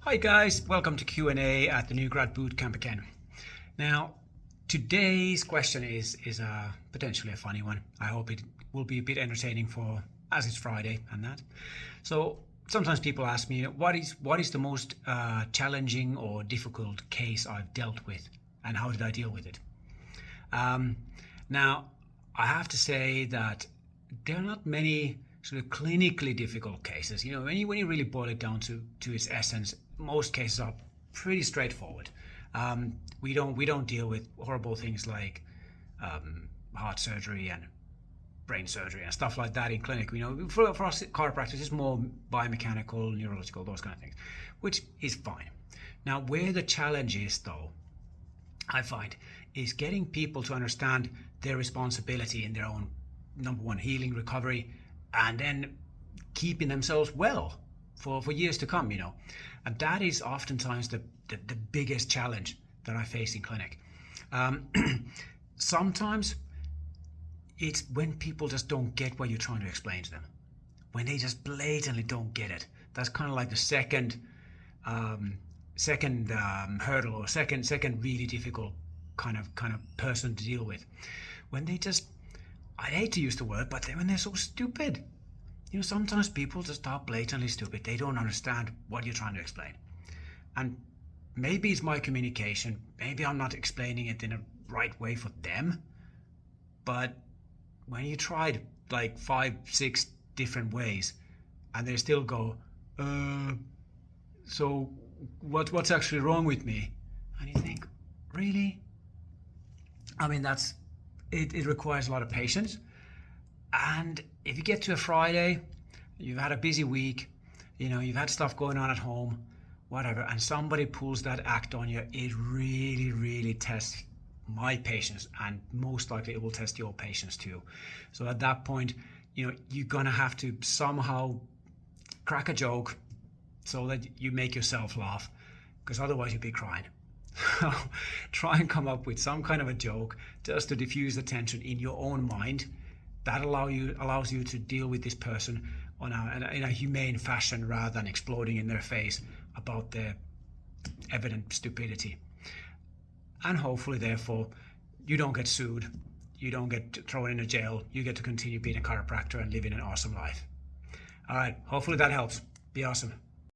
Hi guys, welcome to Q&A at the New Grad Bootcamp again. Now, today's question is potentially a funny one. I hope it will be a bit entertaining as it's Friday and that. So sometimes people ask me, what is the most challenging or difficult case I've dealt with, and how did I deal with it? Now, I have to say that there are not many sort of clinically difficult cases. You know, when you really boil it down to its essence, most cases are pretty straightforward. We don't deal with horrible things like heart surgery and brain surgery and stuff like that in clinic. You know, for us chiropractors, it's more biomechanical, neurological, those kind of things, which is fine. Now, where the challenge is, though, I find, is getting people to understand their responsibility in their own, number one, healing, recovery, and then keeping themselves well for years to come, you know. And that is oftentimes the biggest challenge that I face in clinic. Sometimes it's when people just don't get what you're trying to explain to them. When they just blatantly don't get it. That's kind of like the second hurdle, or second really difficult kind of person to deal with. When they just, I hate to use the word, but when they're so stupid. You know, sometimes people just are blatantly stupid. They don't understand what you're trying to explain. And maybe it's my communication. Maybe I'm not explaining it in a right way for them. But when you tried like 5-6 different ways and they still go, so what's actually wrong with me? And you think, really? I mean, it requires a lot of patience. And if you get to a Friday, you've had a busy week, you know, you've had stuff going on at home, whatever, and somebody pulls that act on you, it really, really tests my patience, and most likely it will test your patience too. So at that point, you know, you're gonna have to somehow crack a joke so that you make yourself laugh, because otherwise you'll be crying. Try and come up with some kind of a joke just to diffuse the tension in your own mind. That allows you to deal with this person in a humane fashion, rather than exploding in their face about their evident stupidity. And hopefully, therefore, you don't get sued, you don't get thrown in a jail, you get to continue being a chiropractor and living an awesome life. All right, hopefully that helps. Be awesome.